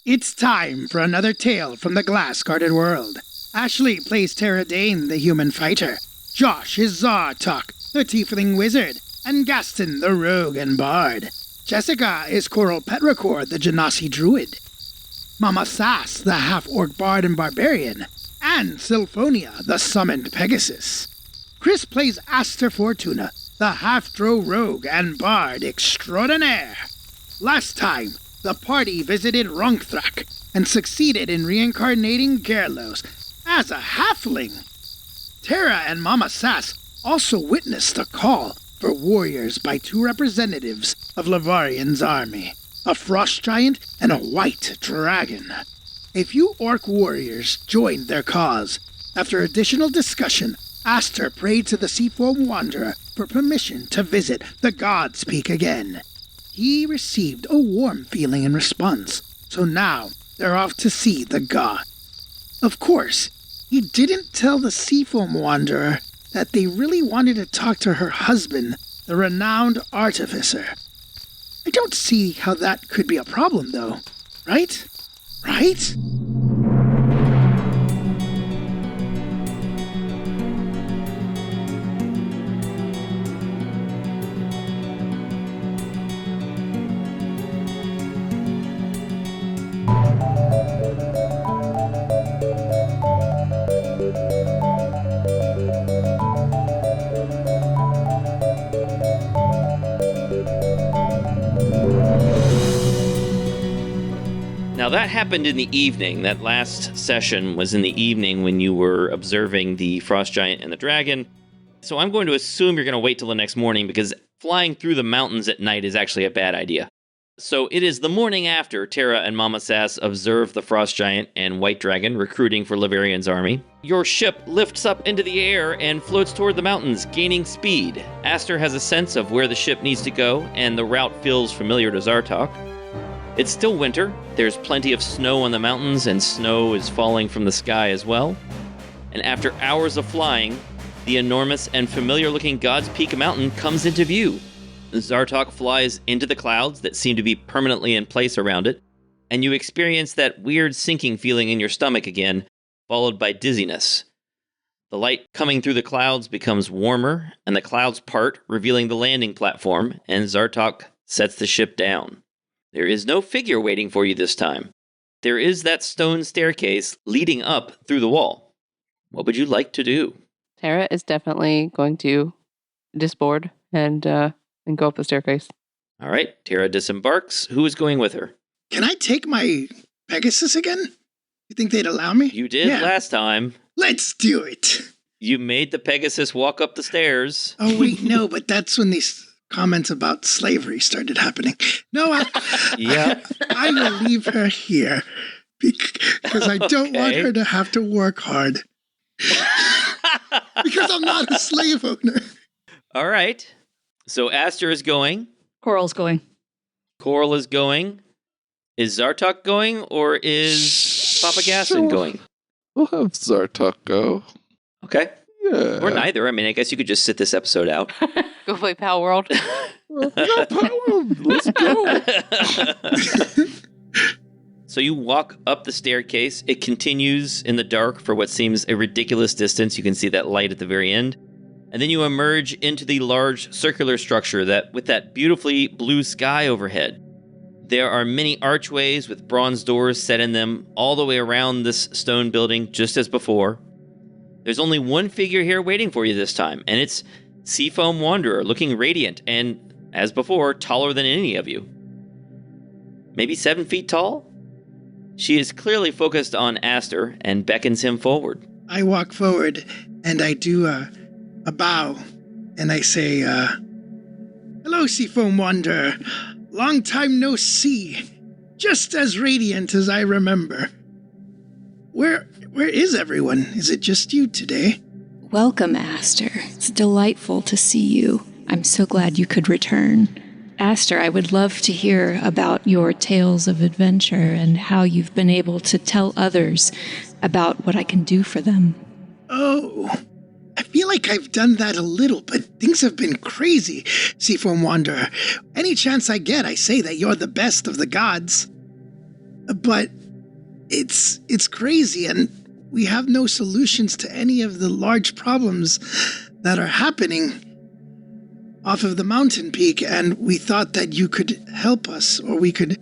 It's time for another tale from the glass-guarded world. Ashley plays Tara Dane, the human fighter. Josh is Zartok, the tiefling wizard. And Gaston, the rogue and bard. Jessica is Coral Petrichor, the Genasi druid. Mama Sass, the half-orc bard and barbarian. And Sylphonia, the summoned Pegasus. Chris plays Aster Fortuna, the half-drow rogue and bard extraordinaire. Last time, the party visited Ronkthrak and succeeded in reincarnating Gerlos as a halfling. Tara and Mama Sass also witnessed a call for warriors by two representatives of Lavarian's army, a frost giant and a white dragon. A few orc warriors joined their cause. After additional discussion, Aster prayed to the Seafoam Wanderer for permission to visit the Godspeak again. He received a warm feeling in response, so now they're off to see the god. Of course, he didn't tell the Seafoam Wanderer that they really wanted to talk to her husband, the renowned Artificer. I don't see how that could be a problem, though. Right? Right? Now that happened in the evening. That last session was in the evening when you were observing the frost giant and the dragon. So I'm going to assume you're going to wait till the next morning because flying through the mountains at night is actually a bad idea. So it is the morning after Tara and Mama Sass observe the frost giant and white dragon recruiting for Lavarian's army. Your ship lifts up into the air and floats toward the mountains, gaining speed. Aster has a sense of where the ship needs to go, and the route feels familiar to Zartok. It's still winter. There's plenty of snow on the mountains, and snow is falling from the sky as well. And after hours of flying, the enormous and familiar-looking Godspeak mountain comes into view. Zartok flies into the clouds that seem to be permanently in place around it, and you experience that weird sinking feeling in your stomach again, followed by dizziness. The light coming through the clouds becomes warmer, and the clouds part, revealing the landing platform, and Zartok sets the ship down. There is no figure waiting for you this time. There is that stone staircase leading up through the wall. What would you like to do? Tara is definitely going to disboard and go up the staircase. All right, Tara disembarks. Who is going with her? Can I take my Pegasus again? You think they'd allow me? You did last time. Let's do it. You made the Pegasus walk up the stairs. Oh, wait, no, but that's when these comments about slavery started happening. No, I will leave her here because I don't want her to have to work hard. Because I'm not a slave owner. All right. So Aster is going. Coral's going. Coral is going. Is Zartok going, or is Papa Gaston going? We'll have Zartok go. Okay. Yeah. Or neither. I mean, I guess you could just sit this episode out. Go play Pal World. Let's go. So you walk up the staircase. It continues in the dark for what seems a ridiculous distance. You can see that light at the very end. And then you emerge into the large circular structure with that beautifully blue sky overhead. There are many archways with bronze doors set in them all the way around this stone building, just as before. There's only one figure here waiting for you this time, and it's Seafoam Wanderer, looking radiant and, as before, taller than any of you. Maybe 7 feet tall? She is clearly focused on Aster and beckons him forward. I walk forward, and I do a bow, and I say, Hello, Seafoam Wanderer. Long time no see. Just as radiant as I remember. Where is everyone? Is it just you today? Welcome, Aster. It's delightful to see you. I'm so glad you could return. Aster, I would love to hear about your tales of adventure and how you've been able to tell others about what I can do for them. Oh, I feel like I've done that a little, but things have been crazy, Seafoam Wanderer. Any chance I get, I say that you're the best of the gods. But it's crazy, and we have no solutions to any of the large problems that are happening off of the mountain peak, and we thought that you could help us, or we could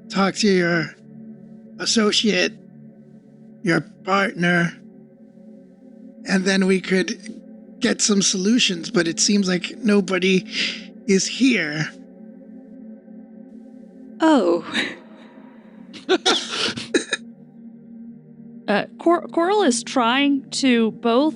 talk to your associate, your partner, and then we could get some solutions, but it seems like nobody is here. Oh. Coral is trying to both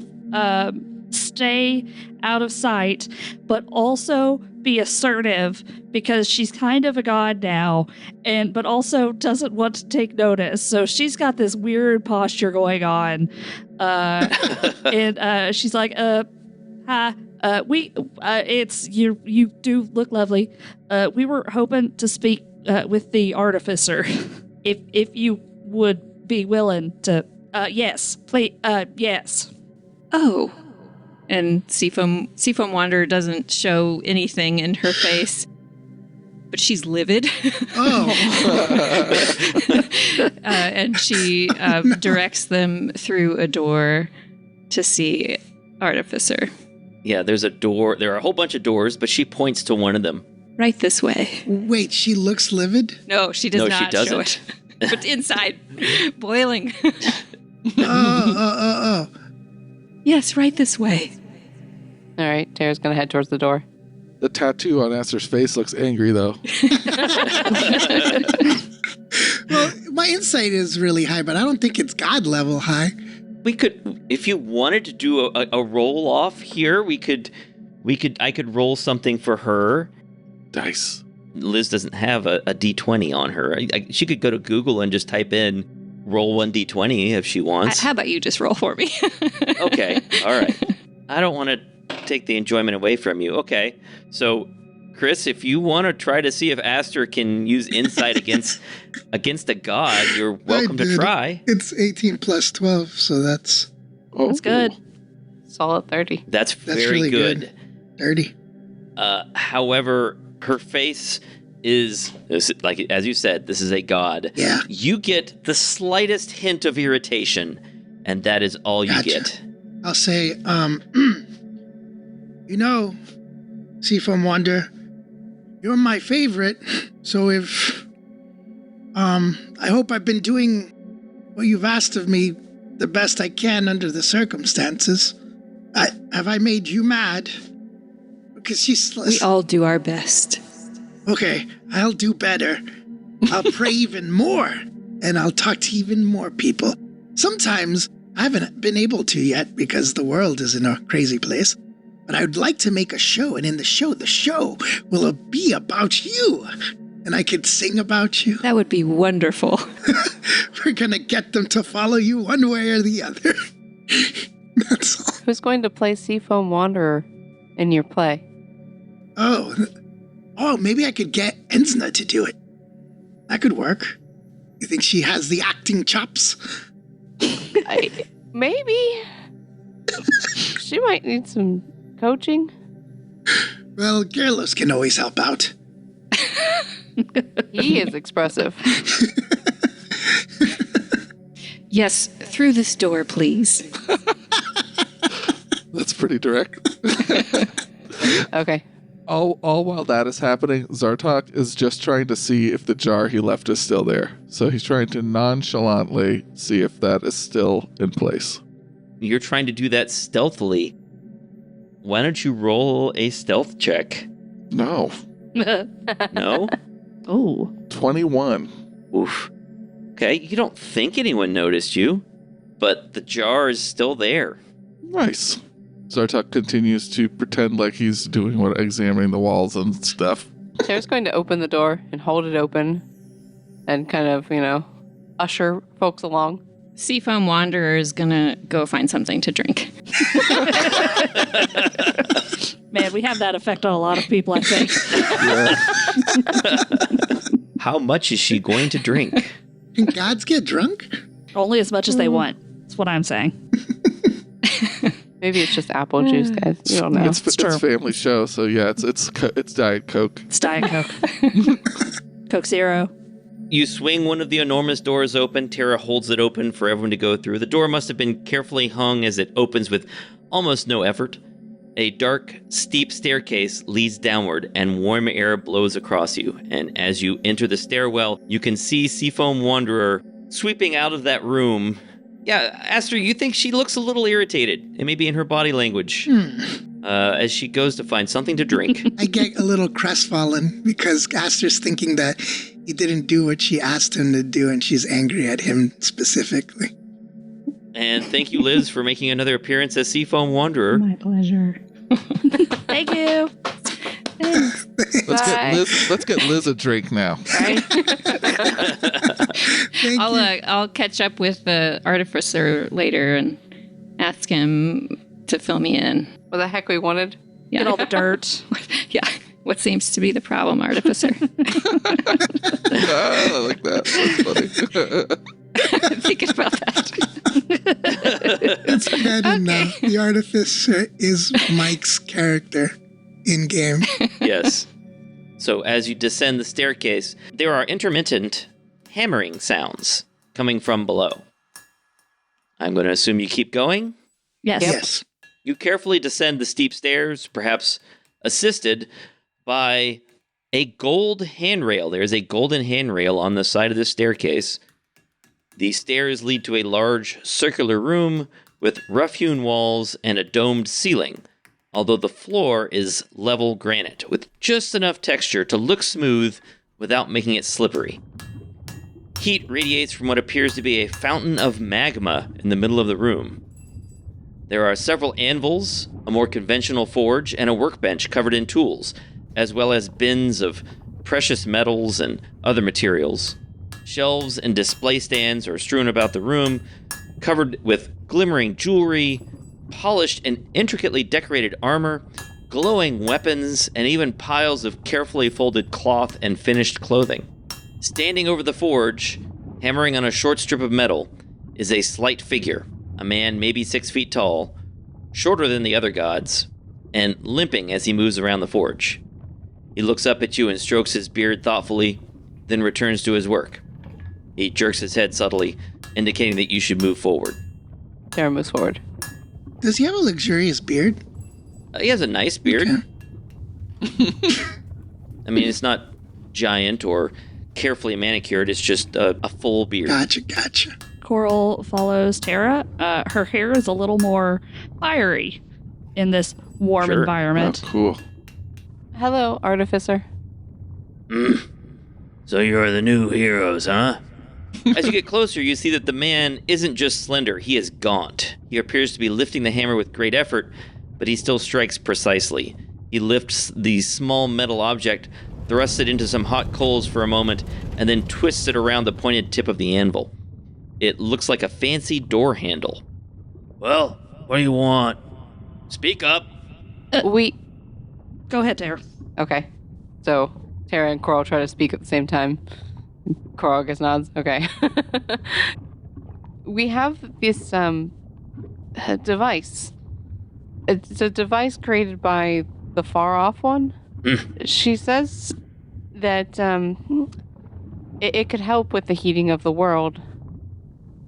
stay out of sight, but also be assertive because she's kind of a god now, but also doesn't want to take notice. So she's got this weird posture going on, and she's like, "Hi, it's you. You do look lovely. We were hoping to speak with the Artificer, if you would be willing to. Yes, please. Yes." Oh. And Seafoam Wanderer doesn't show anything in her face, but she's livid. Oh. And she directs them through a door to see Artificer. Yeah, there's a door. There are a whole bunch of doors, but she points to one of them. Right this way. Wait, she looks livid? No, she does No, not she doesn't. show it. But inside, boiling. Oh. Yes, right this way. All right, Tara's going to head towards the door. The tattoo on Aster's face looks angry, though. Well, my insight is really high, but I don't think it's god level high. We could, if you wanted to do a roll off here, I could roll something for her. Dice. Liz doesn't have a D20 on her. She could go to Google and just type in roll 1D20 if she wants. How about you just roll for me? Okay, all right. I don't want to take the enjoyment away from you. Okay, so Chris, if you want to try to see if Aster can use insight against a god, you're welcome to try. It's 18 plus 12, so that's That's good. Solid 30. That's very really good. 30. However, her face is like, as you said, this is a god. Yeah. You get the slightest hint of irritation, and that is all you Gotcha. get. I'll say, you know, Seafoam Wanderer, you're my favorite, so if, I hope I've been doing what you've asked of me the best I can under the circumstances. Have I made you mad? Because she's... We all do our best. Okay, I'll do better. I'll pray even more, and I'll talk to even more people. Sometimes I haven't been able to yet because the world is in a crazy place. But I would like to make a show, and in the show will be about you. And I could sing about you. That would be wonderful. We're going to get them to follow you one way or the other. That's all. Who's going to play Seafoam Wanderer in your play? Oh, maybe I could get Enzna to do it. That could work. You think she has the acting chops? Maybe. She might need some coaching. Well, Gerlos can always help out. He is expressive. Yes, through this door, please. That's pretty direct. Okay. All while that is happening, Zartok is just trying to see if the jar he left is still there. So he's trying to nonchalantly see if that is still in place. You're trying to do that stealthily. Why don't you roll a stealth check? No. No? Oh. 21. Oof. Okay, you don't think anyone noticed you, but the jar is still there. Nice. Zartok continues to pretend like he's doing what, examining the walls and stuff. Tara's going to open the door and hold it open and kind of, usher folks along. Seafoam Wanderer is gonna go find something to drink. Man, we have that effect on a lot of people, I think. How much is she going to drink? Can gods get drunk? Only as much as they want. That's what I'm saying. Maybe it's just apple juice, guys. You don't know. It's true. family show, so yeah, it's Diet Coke. It's Diet Coke. Coke Zero. You swing one of the enormous doors open. Tara holds it open for everyone to go through. The door must have been carefully hung as it opens with almost no effort. A dark, steep staircase leads downward, and warm air blows across you. And as you enter the stairwell, you can see Seafoam Wanderer sweeping out of that room. Yeah, Aster, you think she looks a little irritated. It may be in her body language. As she goes to find something to drink. I get a little crestfallen because Aster's thinking that he didn't do what she asked him to do, and she's angry at him specifically. And thank you, Liz, for making another appearance as Seafoam Wanderer. My pleasure. Thank you. Thanks. Let's get Liz a drink now. Right? Thank you. I'll catch up with the Artificer later and ask him to fill me in. What the heck we wanted? Yeah. Get all the dirt. Yeah. What seems to be the problem, Artificer? I like that. That's funny. Thinking about that. It's canon now. The Artificer is Mike's character in game. Yes. So as you descend the staircase, there are intermittent hammering sounds coming from below. I'm going to assume you keep going. Yes. Yes. You carefully descend the steep stairs, perhaps assisted by a gold handrail. There's a golden handrail on the side of the staircase. The stairs lead to a large circular room with rough-hewn walls and a domed ceiling, although the floor is level granite with just enough texture to look smooth without making it slippery. Heat radiates from what appears to be a fountain of magma in the middle of the room. There are several anvils, a more conventional forge, and a workbench covered in tools, as well as bins of precious metals and other materials. Shelves and display stands are strewn about the room, covered with glimmering jewelry, polished and intricately decorated armor, glowing weapons, and even piles of carefully folded cloth and finished clothing. Standing over the forge, hammering on a short strip of metal, is a slight figure, a man maybe 6 feet tall, shorter than the other gods, and limping as he moves around the forge. He looks up at you and strokes his beard thoughtfully, then returns to his work. He jerks his head subtly, indicating that you should move forward. Tara moves forward. Does he have a luxurious beard? He has a nice beard. Okay. I mean, it's not giant or carefully manicured, it's just a full beard. Gotcha. Coral follows Tara. Her hair is a little more fiery in this warm Sure. environment. Oh, cool. Hello, Artificer. So you're the new heroes, huh? As you get closer, you see that the man isn't just slender, he is gaunt. He appears to be lifting the hammer with great effort, but he still strikes precisely. He lifts the small metal object, thrusts it into some hot coals for a moment, and then twists it around the pointed tip of the anvil. It looks like a fancy door handle. Well, what do you want? Speak up. Go ahead, Tara. Okay. So Tara and Coral try to speak at the same time. Coral gets nods. Okay. We have this device. It's a device created by the Far Off One. She says that it could help with the heating of the world,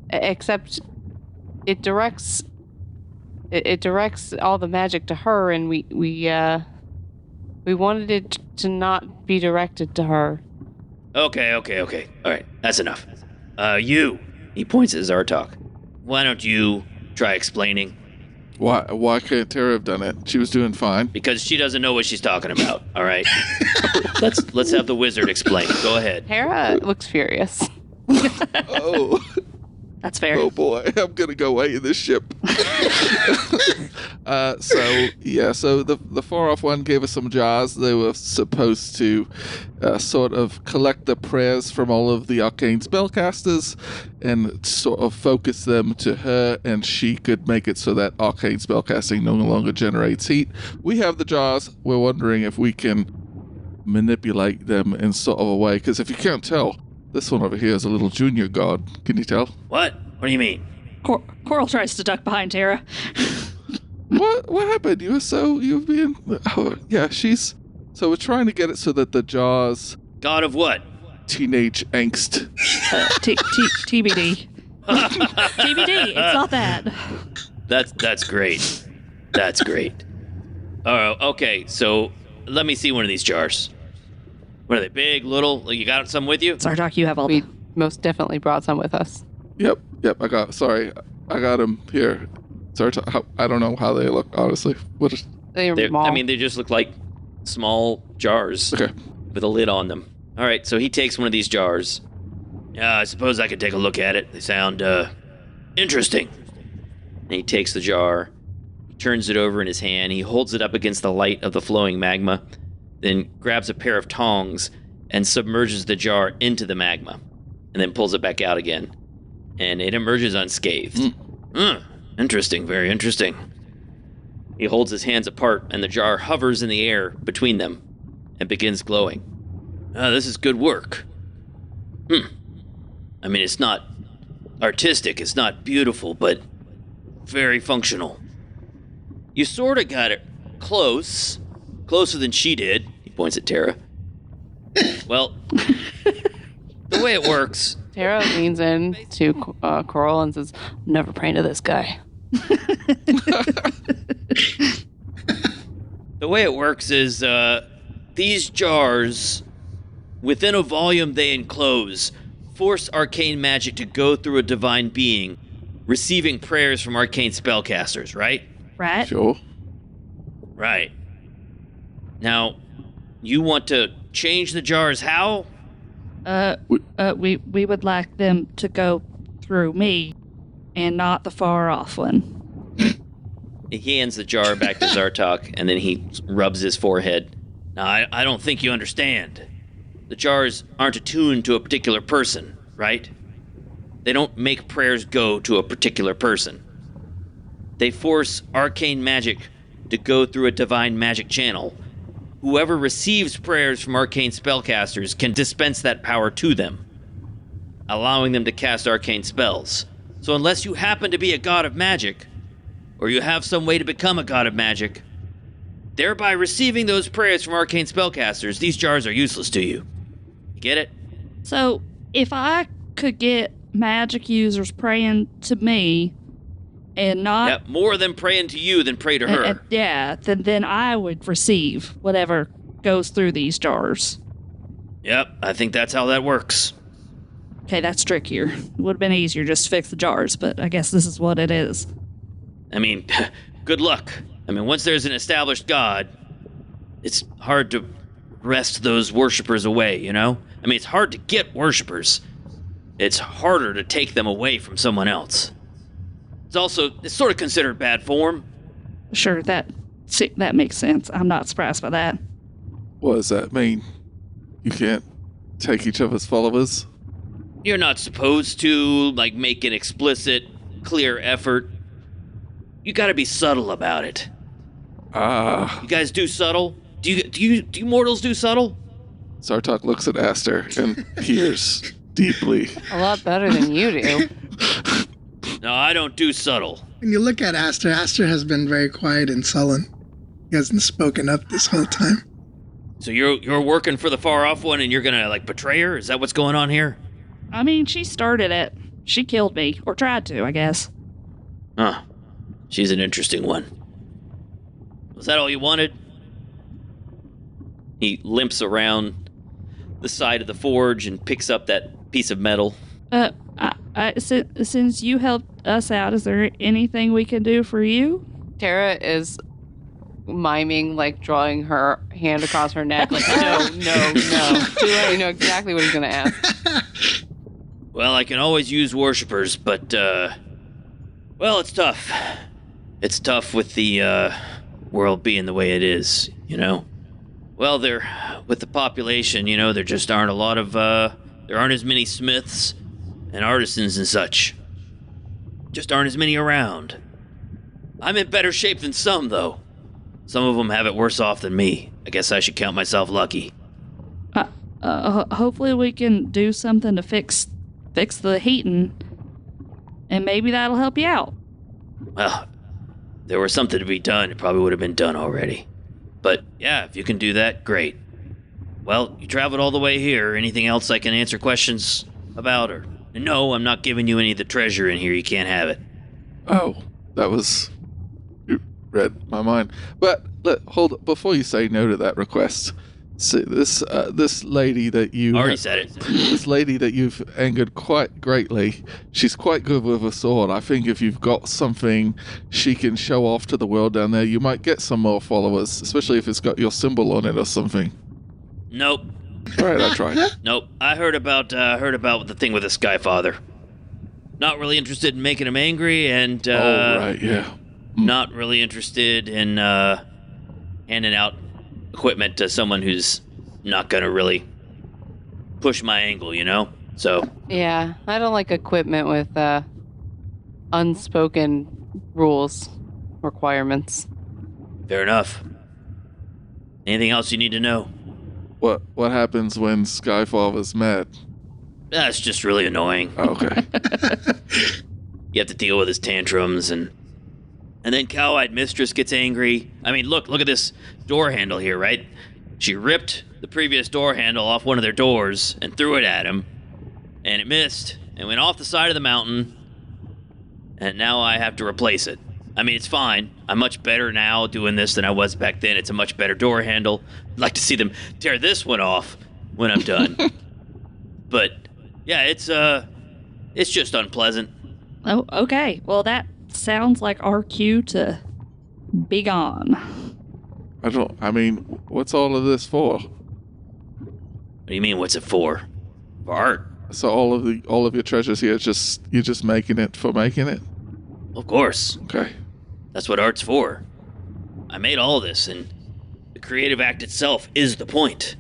except it directs all the magic to her, and we wanted it to not be directed to her. Okay. All right, that's enough. You. He points at Zartok. Why don't you try explaining? Why can't Tara have done it? She was doing fine. Because she doesn't know what she's talking about. All right. Let's have the wizard explain. Go ahead. Tara looks furious. Oh. That's fair. Oh boy, I'm gonna go away in this ship. So the Far Off One gave us some jars. They were supposed to sort of collect the prayers from all of the arcane spellcasters and sort of focus them to her, and she could make it so that arcane spellcasting no longer generates heat. We have the jars. We're wondering if we can manipulate them in sort of a way, because if you can't tell, this one over here is a little junior god. Can you tell? What? What do you mean? Coral tries to duck behind Tara. What happened? You've been... Oh, yeah, she's... So we're trying to get it so that the jars... God of what? teenage angst. TBD. TBD. It's not that. That's great. That's great. Okay, so let me see one of these jars. What are they, big, little? You got some with you? Zartok, you have all. We most definitely brought some with us. Yep, I got them here. I don't know how they look, honestly. They're small. I mean, they just look like small jars with a lid on them. All right, so he takes one of these jars. Yeah, I suppose I could take a look at it. They sound interesting. And he takes the jar, he turns it over in his hand, he holds it up against the light of the flowing magma, then grabs a pair of tongs and submerges the jar into the magma, and then pulls it back out again. And it emerges unscathed. Interesting, very interesting. He holds his hands apart, and the jar hovers in the air between them and begins glowing. This is good work. I mean, it's not artistic, it's not beautiful, but very functional. You sort of got it closer than she did. He points at Tara. Well, the way it works... Tara leans in to Coral and says, I'm never praying to this guy. The way it works is these jars, within a volume they enclose, force arcane magic to go through a divine being, receiving prayers from arcane spellcasters, right? Right. Sure. Right. Now, you want to change the jars how? We would like them to go through me and not the far off one. He hands the jar back to Zartok, and then he rubs his forehead. Now, I don't think you understand. The jars aren't attuned to a particular person, right? They don't make prayers go to a particular person. They force arcane magic to go through a divine magic channel. Whoever receives prayers from arcane spellcasters can dispense that power to them, allowing them to cast arcane spells. So unless you happen to be a god of magic, or you have some way to become a god of magic, thereby receiving those prayers from arcane spellcasters, these jars are useless to you. You get it? So, if I could get magic users praying to me and not... Yeah, more them praying to you than pray to her. Then I would receive whatever goes through these jars. Yep, I think that's how that works. Okay, that's trickier. It would have been easier just to fix the jars, but I guess this is what it is. I mean, good luck. I mean, once there's an established god, it's hard to wrest those worshippers away, you know? I mean, it's hard to get worshippers. It's harder to take them away from someone else. It's sort of considered bad form. Sure, that makes sense. I'm not surprised by that. What does that mean? You can't take each other's followers? You're not supposed to, make an explicit, clear effort. You gotta be subtle about it. You guys do subtle? Do you mortals do subtle? Zartok looks at Aster and hears deeply. A lot better than you do. No, I don't do subtle. When you look at Aster has been very quiet and sullen. He hasn't spoken up this whole time. So you're working for the far off one and you're gonna, betray her? Is that what's going on here? I mean, she started it. She killed me. Or tried to, I guess. Huh. She's an interesting one. Was that all you wanted? He limps around the side of the forge and picks up that piece of metal. Since you helped us out, is there anything we can do for you? Tara is miming, drawing her hand across her neck, no. Too late, know exactly what he's going to ask. Well, I can always use worshippers, but, it's tough. It's tough with the, world being the way it is, you know? Well, with the population, there just aren't a lot of, there aren't as many smiths and artisans and such. Just aren't as many around. I'm in better shape than some, though. Some of them have it worse off than me. I guess I should count myself lucky. Hopefully we can do something to fix the heating, and maybe that'll help you out. Well, if there was something to be done, it probably would have been done already. But, yeah, if you can do that, great. Well, you traveled all the way here. Anything else I can answer questions about? Or no, I'm not giving you any of the treasure in here. You can't have it. Oh, that was... You read my mind. But, look, hold up. Before you say no to that request, see, this lady that you... Already said it. This lady that you've angered quite greatly, she's quite good with a sword. I think if you've got something she can show off to the world down there, you might get some more followers, especially if it's got your symbol on it or something. Nope. All right, I tried. Nope. I heard about the thing with the Skyfather. Not really interested in making him angry, and oh, right, yeah. Not really interested in handing out equipment to someone who's not gonna really push my angle, you know? So Yeah, I don't like equipment with unspoken rules, requirements. fair enough. Anything else you need to know? What happens when Skyfather's mad? That's just really annoying. Oh, okay. You have to deal with his tantrums, and then Cow-Eyed Mistress gets angry. I mean, look at this door handle here, right? She ripped the previous door handle off one of their doors and threw it at him, and it missed and went off the side of the mountain, and now I have to replace it. I mean, it's fine. I'm much better now doing this than I was back then. It's a much better door handle. I'd like to see them tear this one off when I'm done. But yeah, it's just unpleasant. Oh, okay. Well, that sounds like our cue to be gone. What's all of this for? What do you mean? What's it for? For art. So all of your treasures here, you're just making it for making it? Of course. Okay. That's what art's for. I made all this, and the creative act itself is the point.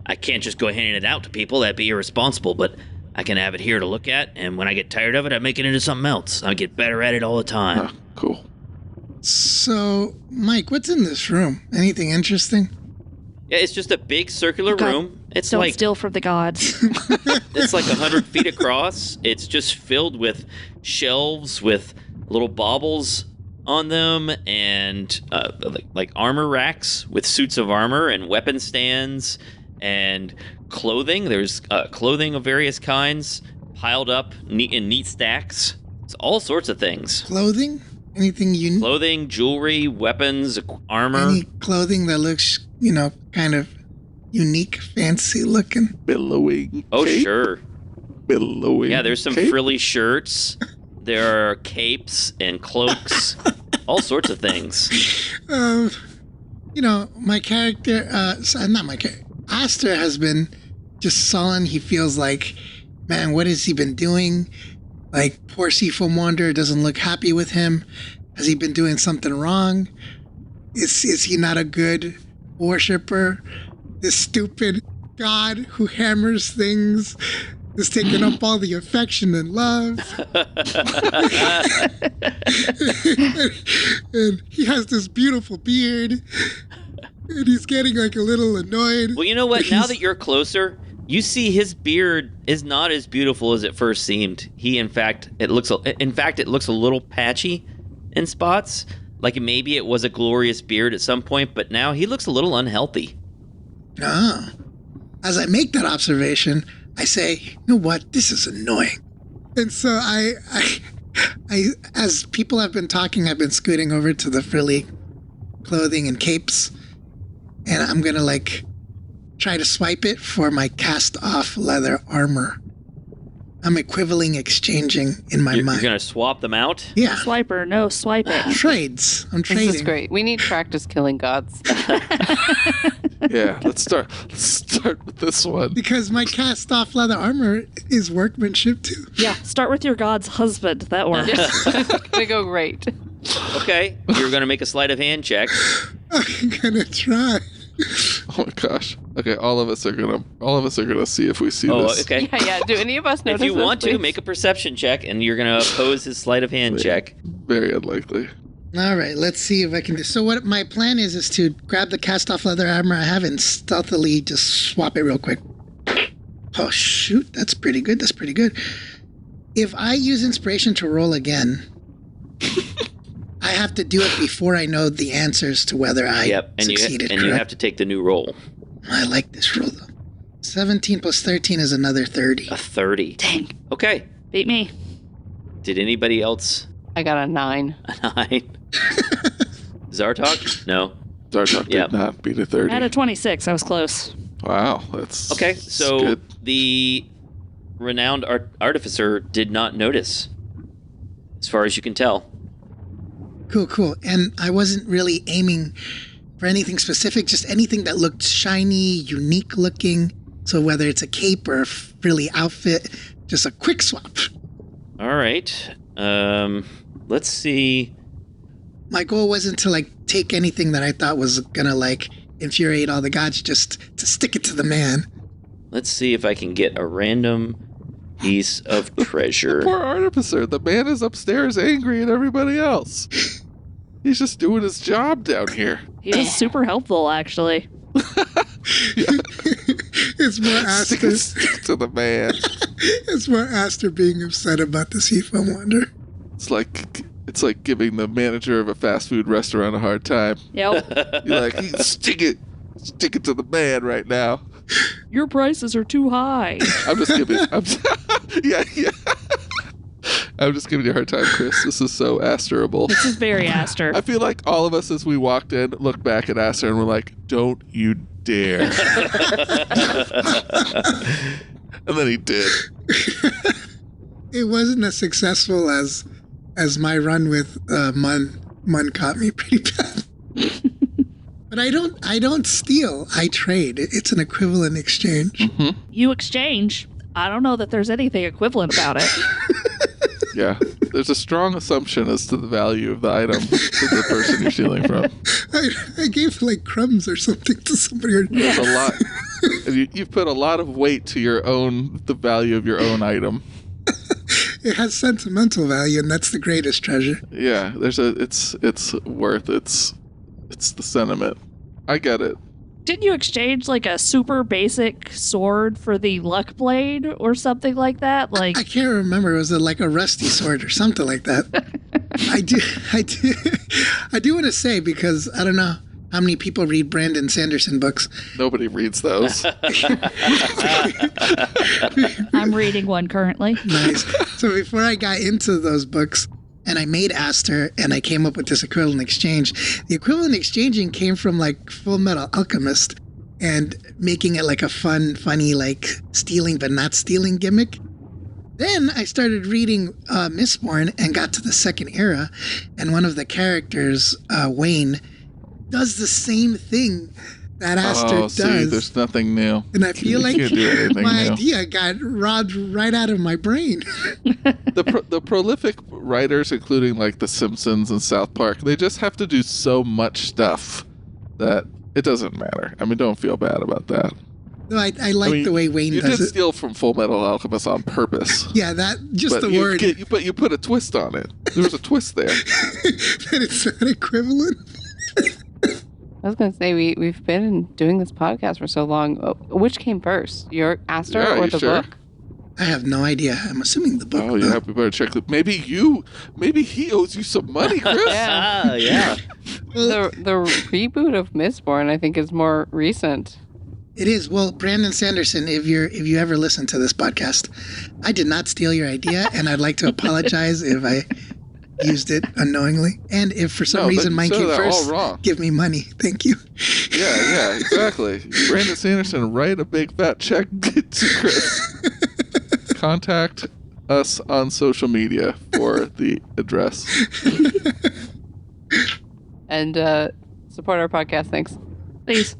I can't just go handing it out to people. That'd be irresponsible, but I can have it here to look at, and when I get tired of it, I make it into something else. I get better at it all the time. Cool. So, Mike, what's in this room? Anything interesting? Yeah, it's just a big circular God, room. It's Don't like steal from the gods. it's like 100 feet across. It's just filled with shelves with little baubles on them, and like armor racks with suits of armor and weapon stands and clothing. There's clothing of various kinds piled up in neat stacks. It's all sorts of things. Clothing? Anything unique? Clothing, jewelry, weapons, armor. Any clothing that looks, kind of unique, fancy looking? Billowing. Oh, cape? sure. Billowing. Yeah, there's some cape? frilly shirts. There are capes and cloaks. All sorts of things. My character, not my character, Aster has been just sullen. He feels like, man, what has he been doing? Like, poor Seafoam Wanderer doesn't look happy with him. Has he been doing something wrong? Is he not a good worshiper? This stupid god who hammers things is taking up all the affection and love. And he has this beautiful beard. And he's getting like a little annoyed. Well, you know what? Now that you're closer, you see his beard is not as beautiful as it first seemed. It looks a little patchy in spots. Like maybe it was a glorious beard at some point, but now he looks a little unhealthy. Ah. As I make that observation, I say, you know what? This is annoying. And so I as people have been talking, I've been scooting over to the frilly clothing and capes, and I'm going to try to swipe it for my cast off leather armor. I'm equivalent exchanging in my mind. You're going to swap them out? Yeah. Swiper, no, swipe it. Trades. I'm trading. This is great. We need practice killing gods. Yeah, let's start with this one. Because my cast off leather armor is workmanship too. Yeah, start with your god's husband. That works. It's gonna go great. Okay, you're going to make a sleight of hand check. I'm gonna try. Oh my gosh. Okay, all of us are gonna see if we see this. Okay. Yeah. Do any of us notice If you this, want to, please? make a perception check, and you're going to oppose his sleight of hand check. Very unlikely. All right, let's see if I can do. So what my plan is to grab the cast off leather armor I have and stealthily just swap it real quick. Oh shoot, that's pretty good. If I use inspiration to roll again, I have to do it before I know the answers to whether I Yep, and succeeded. you have to take the new roll. I like this roll though. 17 plus 13 is another 30. A 30. Dang. Okay. Beat me. Did anybody else? I got a 9. A 9. Zartok? No. Zartok Yep. did not beat a 30. I had a 26. I was close. Wow, that's Okay, that's so good. the renowned artificer did not notice, as far as you can tell. Cool. And I wasn't really aiming for anything specific, just anything that looked shiny, unique looking. So whether it's a cape or a frilly outfit, just a quick swap. All right. Let's see. My goal wasn't to take anything that I thought was gonna infuriate all the gods, just to stick it to the man. Let's see if I can get a random piece of treasure. Poor Artificer. The man is upstairs angry at everybody else. He's just doing his job down here. He was super helpful, actually. It's more Aster. Stick to the man. It's more Aster being upset about the Seafoam Wonder. It's like giving the manager of a fast food restaurant a hard time. Yep. You're like, stick it to the man right now. Your prices are too high. I'm just giving. Yeah. I'm just giving you a hard time, Chris. This is so Asterable. This is very Aster. I feel like all of us, as we walked in, looked back at Aster and we're like, "Don't you dare!" And then he did. It wasn't as successful as my run with Mun. Mun caught me pretty bad. But I don't steal. I trade. It's an equivalent exchange. Mm-hmm. You exchange. I don't know that there's anything equivalent about it. Yeah. There's a strong assumption as to the value of the item to the person you're stealing from. I gave crumbs or something to somebody. There's a lot. And you've put a lot of weight to the value of your own item. It has sentimental value, and that's the greatest treasure. Yeah, it's worth it's the sentiment. I get it. Didn't you exchange a super basic sword for the luck blade or something like that? I can't remember. It was a rusty sword or something like that. I do want to say, because I don't know how many people read Brandon Sanderson books. Nobody reads those. I'm reading one currently. Nice. So before I got into those books, and I made Aster, and I came up with this equivalent exchange. The equivalent exchanging came from Full Metal Alchemist, and making it a funny stealing but not stealing gimmick. Then I started reading Mistborn and got to the second era, and one of the characters, Wayne, does the same thing that Aster does. See, there's nothing new. And I feel You can't do anything my new. idea got robbed right out of my brain. The prolific writers, including The Simpsons and South Park, they just have to do so much stuff that it doesn't matter. I mean, don't feel bad about that. No, I like the way Wayne you does did it. steal from Full Metal Alchemist on purpose. Yeah, that just But the word. But you put a twist on it. There was a twist there. That it's not equivalent. I was going to say, we've been doing this podcast for so long. Which came first, your Aster Yeah, or you the sure? book? I have no idea. I'm assuming the book. Oh yeah, we better check. Maybe he owes you some money, Chris. Yeah. Yeah. The reboot of Mistborn, I think, is more recent. It is. Well, Brandon Sanderson, if you ever listen to this podcast, I did not steal your idea, and I'd like to apologize if I used it unknowingly. And if for some reason mine came first, all wrong. give me money. Thank you. Yeah, exactly. Brandon Sanderson, write a big fat check to Chris. Contact us on social media for the address. And support our podcast, thanks. Please.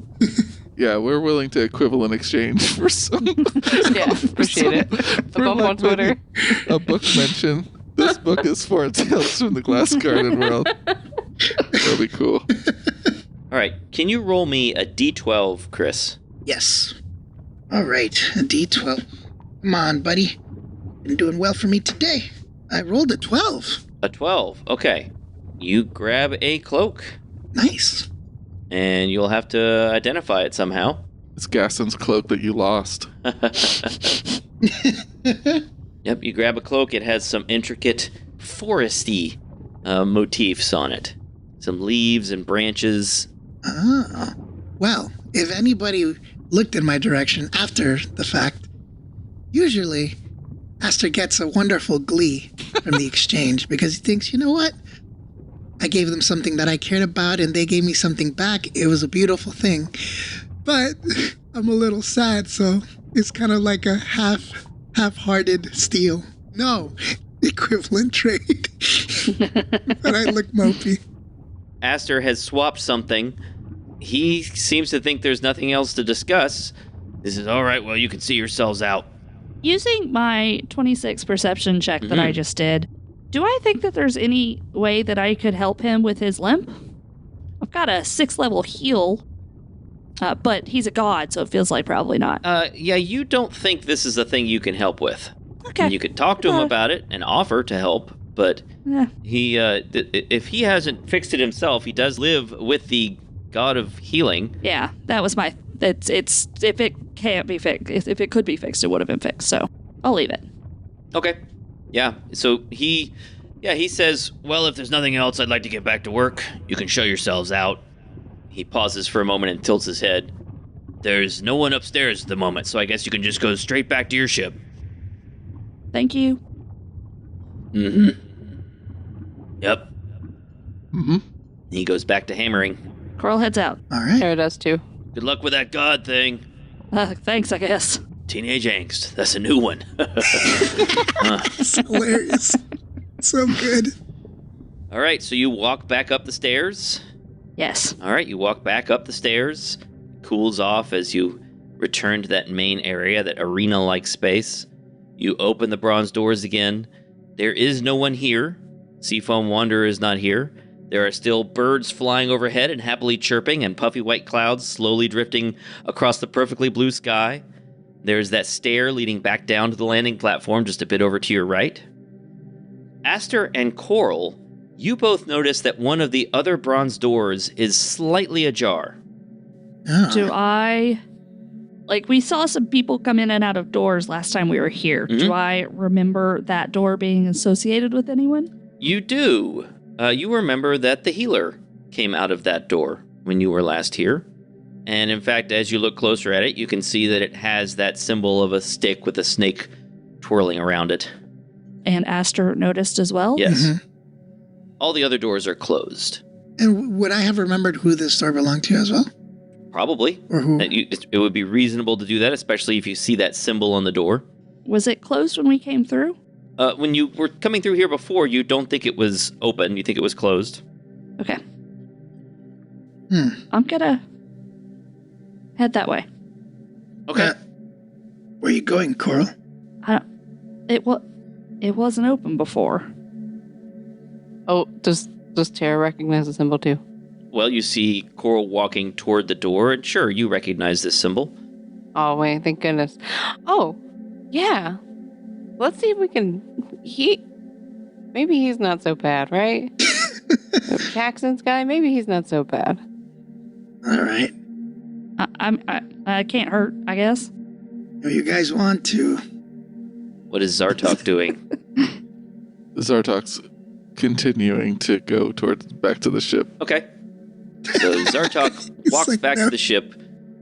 Yeah, we're willing to equivalent exchange for some. Yeah, appreciate it. A for bump on Twitter. A book mention. This book is for Tales from the Glass Garden World. That'll be cool. All right. Can you roll me a D12, Chris? Yes. All right, a D12. Come on, buddy. Been doing well for me today. I rolled a 12. A 12. Okay. You grab a cloak, Nice. and you'll have to identify it somehow. It's Gaston's cloak that you lost. Yep, you grab a cloak. It has some intricate foresty motifs on it. Some leaves and branches. Ah. Well, if anybody looked in my direction after the fact. Usually, Aster gets a wonderful glee from the exchange because he thinks, you know what? I gave them something that I cared about and they gave me something back. It was a beautiful thing. But I'm a little sad, so it's kind of like a half-hearted steal. No, equivalent trade. But I look mopey. Aster has swapped something. He seems to think there's nothing else to discuss. This is all right. Well, you can see yourselves out. Using my 26 perception check that I just did, do I think that there's any way that I could help him with his limp? I've got a 6th level heal, but he's a god, so it feels like probably not. Yeah, you don't think this is a thing you can help with. Okay. And you could talk to him about it and offer to help, but he, if he hasn't fixed it himself, he does live with the god of healing. Yeah, that was my... It's if it can't be fixed, if it could be fixed, it would have been fixed, so I'll leave it. Okay. Yeah, so he says, well, if there's nothing else, I'd like to get back to work. You can show yourselves out. He pauses for a moment and tilts his head. There's no one upstairs at the moment, so I guess you can just go straight back to your ship. Thank you. Mm-hmm. Yep. Mm-hmm. He goes back to hammering. Coral heads out. All right. Tara does too. Good luck with that god thing. Thanks, I guess. Teenage angst. That's a new one. It's hilarious. So good. All right, so you walk back up the stairs. Yes. All right, you walk back up the stairs. Cools off as you return to that main area, that arena-like space. You open the bronze doors again. There is no one here. Seafoam Wanderer is not here. There are still birds flying overhead and happily chirping, and puffy white clouds slowly drifting across the perfectly blue sky. There's that stair leading back down to the landing platform just a bit over to your right. Aster and Coral, you both notice that one of the other bronze doors is slightly ajar. Oh. Do I... Like, we saw some people come in and out of doors last time we were here. Mm-hmm. Do I remember that door being associated with anyone? You do. You remember that the healer came out of that door when you were last here. And in fact, as you look closer at it, you can see that it has that symbol of a stick with a snake twirling around it. And Aster noticed as well? Yes. Mm-hmm. All the other doors are closed. And would I have remembered who this store belonged to as well? Probably. Or who? It would be reasonable to do that, especially if you see that symbol on the door. Was it closed when we came through? When you were coming through here before, you don't think it was open. You think it was closed. Okay. I'm gonna head that way. Okay. Where are you going, Coral? It wasn't open before. Oh, does Tara recognize the symbol too? Well, you see Coral walking toward the door, and sure, you recognize this symbol. Oh, wait, thank goodness. Oh, yeah. Let's see if we can... Maybe he's not so bad, right? Jackson's guy, maybe he's not so bad. All right. I can't hurt, I guess. If you guys want to. What is Zartok doing? Zartok's continuing to go back to the ship. Okay. So Zartok walks like, back no. to the ship.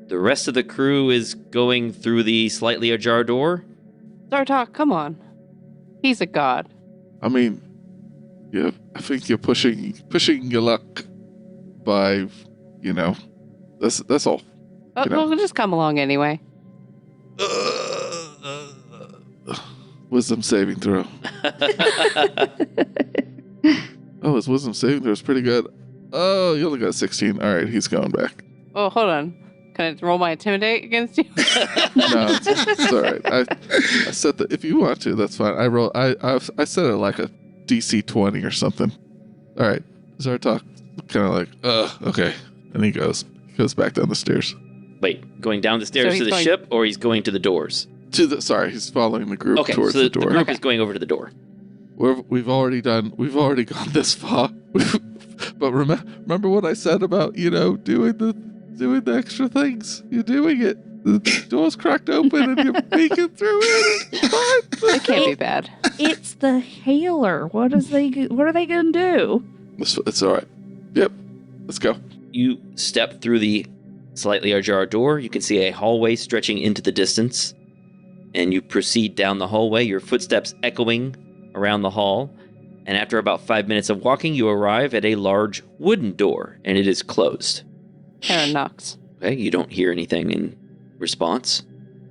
The rest of the crew is going through the slightly ajar door. Zartok, come on. He's a god. I mean, yeah, I think you're pushing your luck by, that's all. We'll just come along anyway. Wisdom saving throw. Oh, his wisdom saving throw is pretty good. Oh, you only got 16. All right, he's going back. Oh, hold on. Can I roll my intimidate against you? No, it's all right. I set if you want to, that's fine. I set it like a DC 20 or something. All right, Zartok kind of like, okay, and he goes back down the stairs. Wait, going down the stairs So to the he's ship, or he's going to the doors? He's following the group Okay, towards so the door. the group is going over to the door. We've already gone this far. But remember what I said about, doing the extra things. You're doing it. The door's cracked open and you're peeking through it. It's fine. It can't be bad. It's the healer. What are they going to do? It's all right. Yep. Let's go. You step through the slightly ajar door, you can see a hallway stretching into the distance. And you proceed down the hallway, your footsteps echoing around the hall. And after about 5 minutes of walking, you arrive at a large wooden door, and it is closed. Tara knocks. Okay, you don't hear anything in response.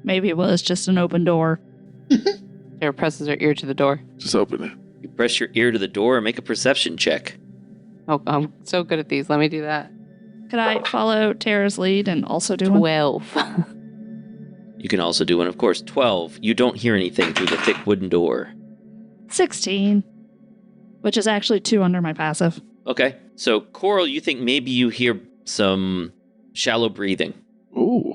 Maybe it was just an open door. Tara presses her ear to the door. Just open it. You press your ear to the door and make a perception check. Oh, I'm so good at these. Let me do that. Could I follow Tara's lead and also do one? 12. You can also do one, of course. 12. You don't hear anything through the thick wooden door. 16, which is actually 2 under my passive. Okay, so Coral, you think maybe you hear some shallow breathing. Ooh.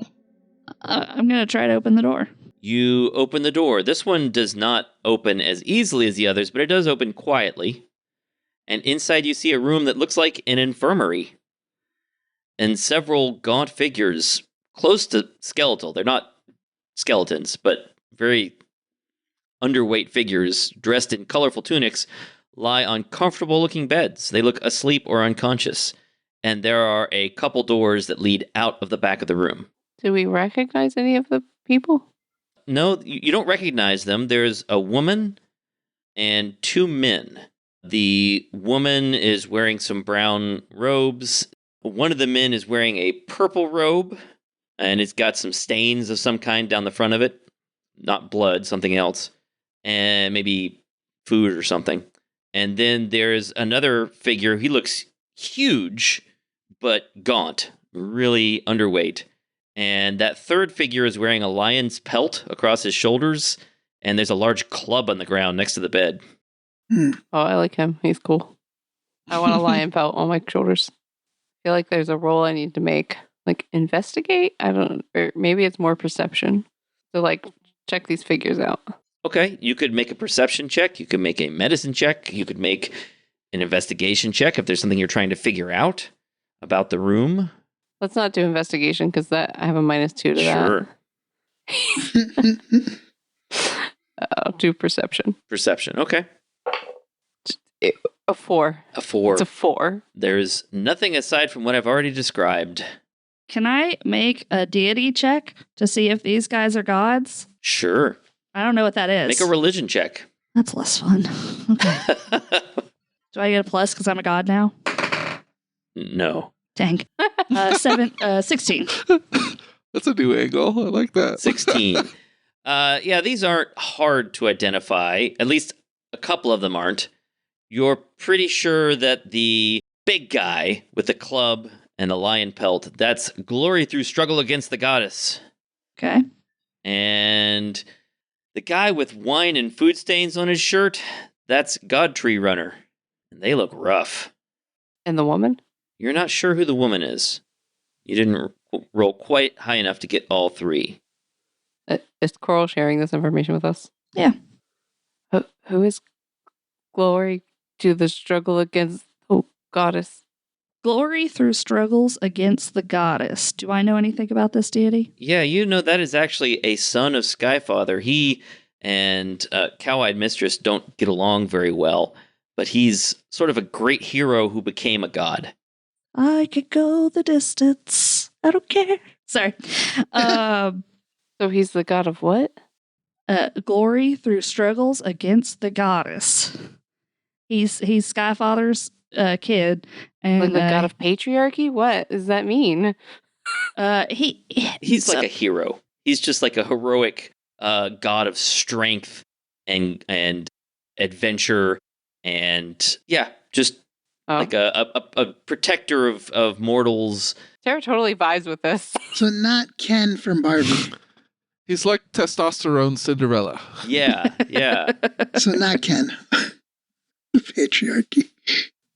I'm going to try to open the door. You open the door. This one does not open as easily as the others, but it does open quietly. And inside you see a room that looks like an infirmary. And several gaunt figures, close to skeletal. They're not skeletons, but very underweight figures dressed in colorful tunics lie on comfortable-looking beds. They look asleep or unconscious. And there are a couple doors that lead out of the back of the room. Do we recognize any of the people? No, you don't recognize them. There's a woman and 2 men. The woman is wearing some brown robes. One of the men is wearing a purple robe, and it's got some stains of some kind down the front of it. Not blood, something else. And maybe food or something. And then there's another figure. He looks huge, but gaunt, really underweight. And that third figure is wearing a lion's pelt across his shoulders, and there's a large club on the ground next to the bed. Oh, I like him. He's cool. I want a lion pelt on my shoulders. I feel like there's a role I need to make. Like, investigate? Or maybe it's more perception. So, like, check these figures out. Okay, you could make a perception check. You could make a medicine check. You could make an investigation check if there's something you're trying to figure out about the room. Let's not do investigation because I have a -2 to Sure. that. I'll do perception. Perception, okay. A 4. A 4. It's a 4. There's nothing aside from what I've already described. Can I make a deity check to see if these guys are gods? Sure. I don't know what that is. Make a religion check. That's less fun. Okay. Do I get a plus because I'm a god now? No. Dang. 16. That's a new angle. I like that. 16. Yeah, these aren't hard to identify. At least a couple of them aren't. You're pretty sure that the big guy with the club and the lion pelt, that's Glory through struggle against the goddess. Okay. And the guy with wine and food stains on his shirt, that's God Tree Runner. And they look rough. And the woman? You're not sure who the woman is. You didn't roll quite high enough to get all 3. Is Coral sharing this information with us? Yeah. Who is Glory to the struggle against the goddess? Glory through struggles against the goddess. Do I know anything about this deity? Yeah, you know that is actually a son of Skyfather. He and Cow-Eyed Mistress don't get along very well, but he's sort of a great hero who became a god. I could go the distance. I don't care. Sorry. So he's the god of what? Glory through struggles against the goddess. He's Skyfather's kid, and Like the god of patriarchy? What does that mean? He's like a hero. He's just like a heroic god of strength and adventure, and just like a protector of mortals. Tara totally vibes with this. So not Ken from Barbie. He's like testosterone Cinderella. Yeah. So not Ken. Patriarchy.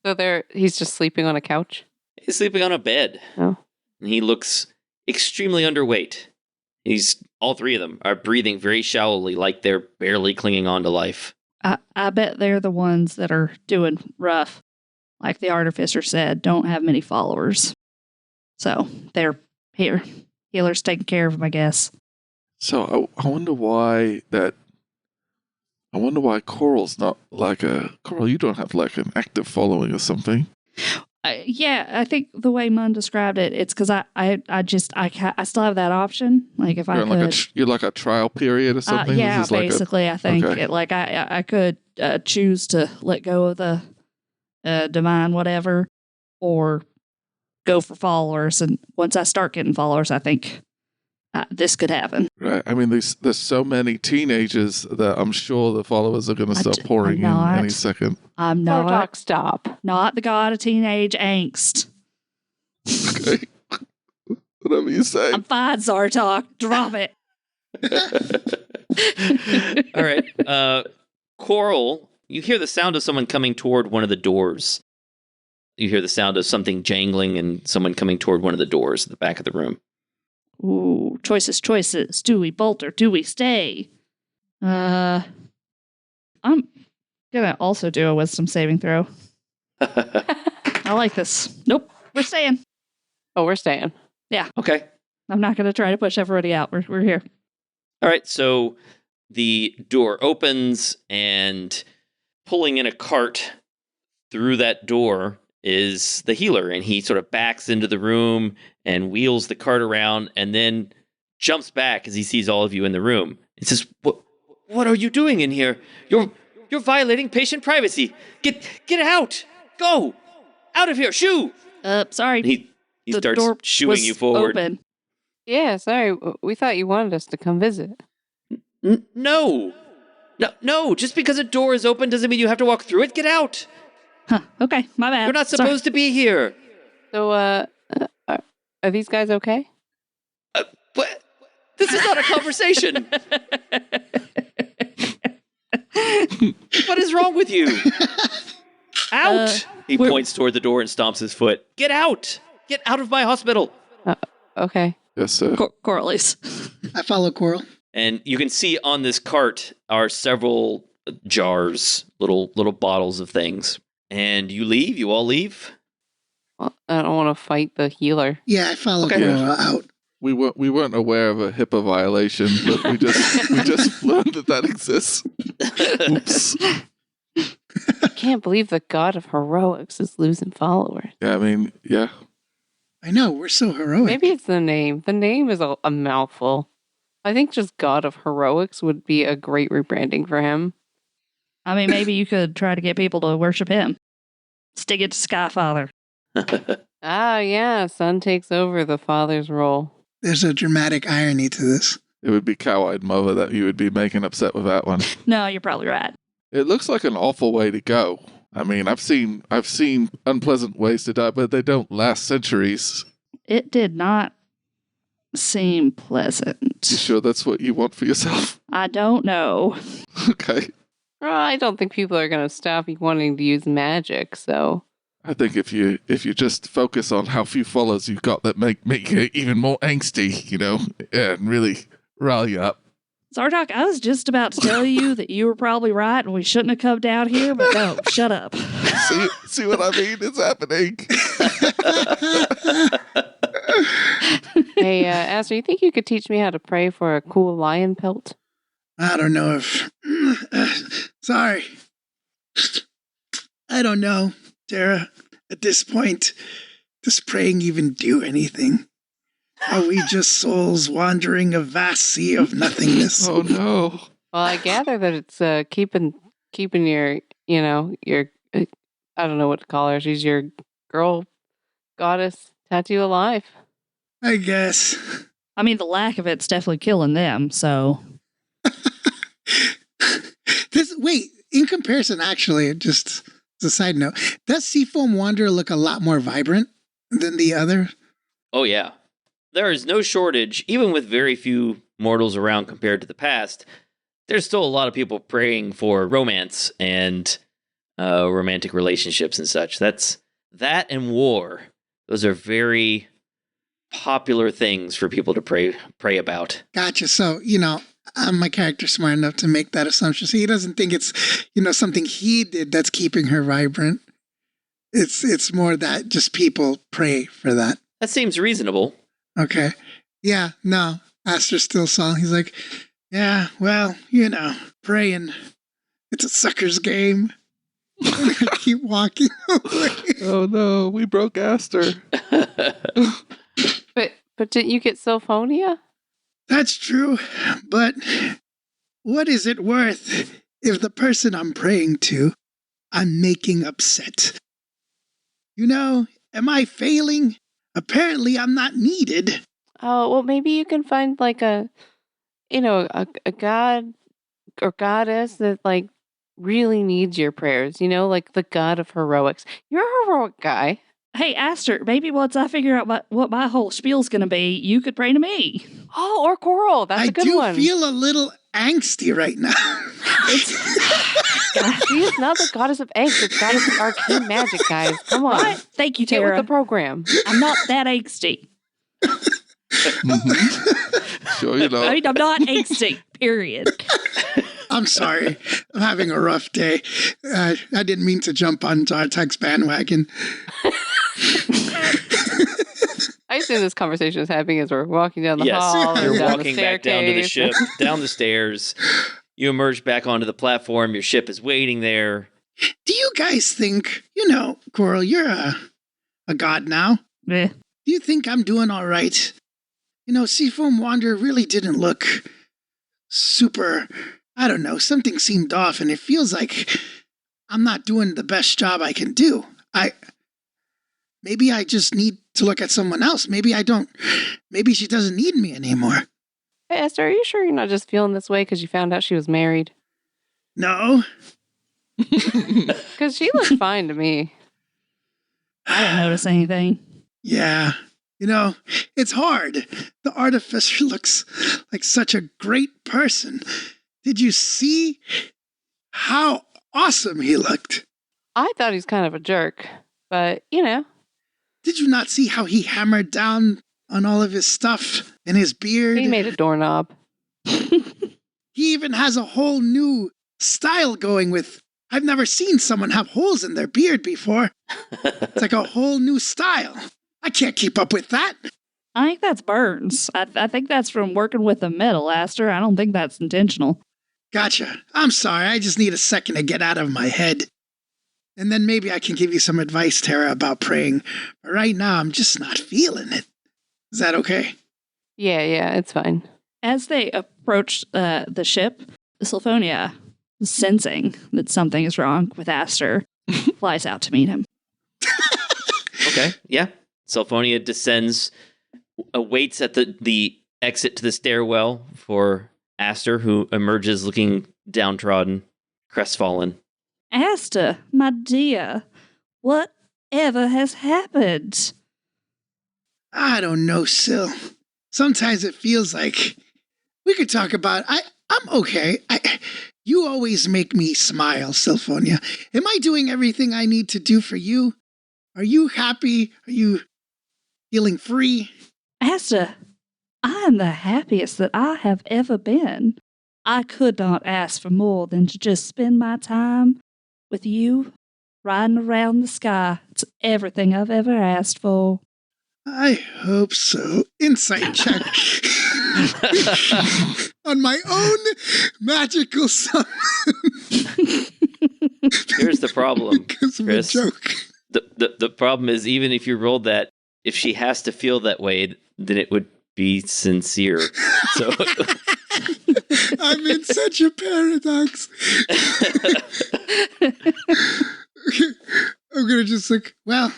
So he's just sleeping on a couch? He's sleeping on a bed. Oh. And he looks extremely underweight. All 3 of them are breathing very shallowly, like they're barely clinging on to life. I bet they're the ones that are doing rough. Like the Artificer said, don't have many followers. So they're here. Healer's taking care of them, I guess. So I wonder why Coral's not like Coral, you don't have like an active following or something. I think the way Mun described it, it's because I still have that option. Like if you're like a trial period or something. Yeah, This is basically, I think okay. I could choose to let go of the divine whatever, or go for followers. And once I start getting followers, I think this could happen. Right. I mean, there's so many teenagers that I'm sure the followers are going to start pouring in any second. I'm not. Zartok, stop. Not the god of teenage angst. Okay. Whatever you say. I'm fine, Zartok. Drop it. All right. Coral, you hear the sound of someone coming toward one of the doors. You hear the sound of something jangling and someone coming toward one of the doors at the back of the room. Ooh, choices. Do we bolt or do we stay? I'm gonna also do a wisdom saving throw. I like this. Nope, we're staying. Oh, we're staying. Yeah. Okay. I'm not gonna try to push everybody out. We're here. All right, so the door opens and pulling in a cart through that door is the healer, and he sort of backs into the room and wheels the cart around and then jumps back as he sees all of you in the room. He says, "What are you doing in here? You're violating patient privacy. Get out! Go! Out of here! Shoo!" Sorry. He the starts door shooing was you forward. Open. Yeah, sorry. We thought you wanted us to come visit. No. Just because a door is open doesn't mean you have to walk through it. Get out. Huh. Okay, my bad. You're not supposed to be here. So, are these guys okay? What? This is not a conversation. What is wrong with you? Out! He points toward the door and stomps his foot. Get out! Get out of my hospital! Okay. Yes, sir. Corallies. I follow Coral. And you can see on this cart are several jars, little bottles of things. And you all leave? Well, I don't want to fight the healer. Yeah, I follow Okay. Coral out. We weren't aware of a HIPAA violation, but we just learned that exists. Oops. I can't believe the god of heroics is losing followers. Yeah, I mean, yeah. I know, we're so heroic. Maybe it's the name. The name is a mouthful. I think just god of heroics would be a great rebranding for him. I mean, maybe you could try to get people to worship him. Stick it to Skyfather. Yeah, son takes over the father's role. There's a dramatic irony to this. It would be cow-eyed mother that you would be making upset with that one. No, you're probably right. It looks like an awful way to go. I mean, I've seen unpleasant ways to die, but they don't last centuries. It did not seem pleasant. You sure that's what you want for yourself? I don't know. Okay. I don't think people are going to stop you wanting to use magic, so... I think if you just focus on how few followers you've got that make you even more angsty, and really rile you up. Zartok, I was just about to tell you that you were probably right and we shouldn't have come down here, but no, shut up. See what I mean? It's happening. Hey, Aster, you think you could teach me how to pray for a cool lion pelt? I don't know if... sorry. I don't know, Tara. At this point, does praying even do anything? Are we just souls wandering a vast sea of nothingness? Oh, no. Well, I gather that it's keeping your, your, I don't know what to call her. She's your girl goddess tattoo alive. I guess. I mean, the lack of it's definitely killing them, so... Wait, in comparison, actually, just as a side note, does Seafoam Wanderer look a lot more vibrant than the other? Oh, yeah. There is no shortage, even with very few mortals around compared to the past. There's still a lot of people praying for romance and romantic relationships and such. That and war. Those are very popular things for people to pray about. Gotcha. So, I'm my character smart enough to make that assumption. So he doesn't think it's, something he did that's keeping her vibrant. It's more that just people pray for that. That seems reasonable. Okay. Yeah, no. Aster's still solid. He's like, yeah, well, praying. It's a sucker's game. I'm going to keep walking away. Oh no, we broke Aster. But didn't you get Sylphonia? That's true, but what is it worth if the person I'm praying to, I'm making upset? You know, am I failing? Apparently I'm not needed. Oh, well, maybe you can find like a god or goddess that like really needs your prayers, like the god of heroics. You're a heroic guy. Hey, Aster, maybe once I figure out what my whole spiel's going to be, you could pray to me. Oh, or Coral. That's a good one. I do feel a little angsty right now. She is not the goddess of angst. It's goddess of arcane magic, guys. Come on. What? Thank you, Get Tara. with the program. I'm not that angsty. Sure, you know. I mean, I'm not angsty, period. I'm sorry. I'm having a rough day. I didn't mean to jump on Tartek's bandwagon. I assume this conversation is happening as we're walking down the Yes, hall. you're down walking the back down to the staircase. ship, down the stairs. You emerge back onto the platform. Your ship is waiting there. Do you guys think, Coral, you're a god now? Eh. Do you think I'm doing all right? Seafoam Wanderer really didn't look super, I don't know, something seemed off, and it feels like I'm not doing the best job I can do. Maybe I just need to look at someone else. Maybe she doesn't need me anymore. Hey, Esther, are you sure you're not just feeling this way because you found out she was married? No. Because she looked fine to me. I didn't notice anything. Yeah. It's hard. The Artificer looks like such a great person. Did you see how awesome he looked? I thought he was kind of a jerk, but, Did you not see how he hammered down on all of his stuff and his beard? he made a doorknob. He even has a whole new style going with, I've never seen someone have holes in their beard before. It's like a whole new style. I can't keep up with that. I think that's Burns. I think that's from working with the metal, Aster. I don't think that's intentional. Gotcha. I'm sorry. I just need a second to get out of my head. And then maybe I can give you some advice, Tara, about praying. But right now, I'm just not feeling it. Is that okay? Yeah, it's fine. As they approach the ship, Sylphonia, sensing that something is wrong with Aster, flies out to meet him. Okay, yeah. Sylphonia descends, waits at the exit to the stairwell for Aster, who emerges looking downtrodden, crestfallen. Aster, my dear, whatever has happened? I don't know, Syl. Sometimes it feels like we could talk about... I'm okay. You always make me smile, Sylphonia. Am I doing everything I need to do for you? Are you happy? Are you feeling free? Aster, I am the happiest that I have ever been. I could not ask for more than to just spend my time with you, riding around the sky. It's everything I've ever asked for. I hope so. Insight check. On my own magical summon. Here's the problem, Because of Chris. a joke. The problem is, even if you rolled that, if she has to feel that way, then it would be sincere. So I'm in such a paradox. I'm going to just look, well,